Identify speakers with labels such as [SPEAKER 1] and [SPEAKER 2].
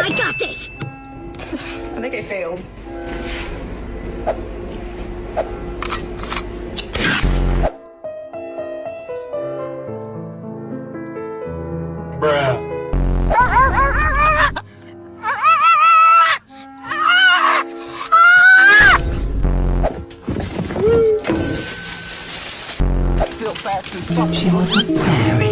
[SPEAKER 1] I got this.
[SPEAKER 2] I think I failed.
[SPEAKER 3] Bruh.
[SPEAKER 2] Still fast as fuck.
[SPEAKER 4] She was a fairy.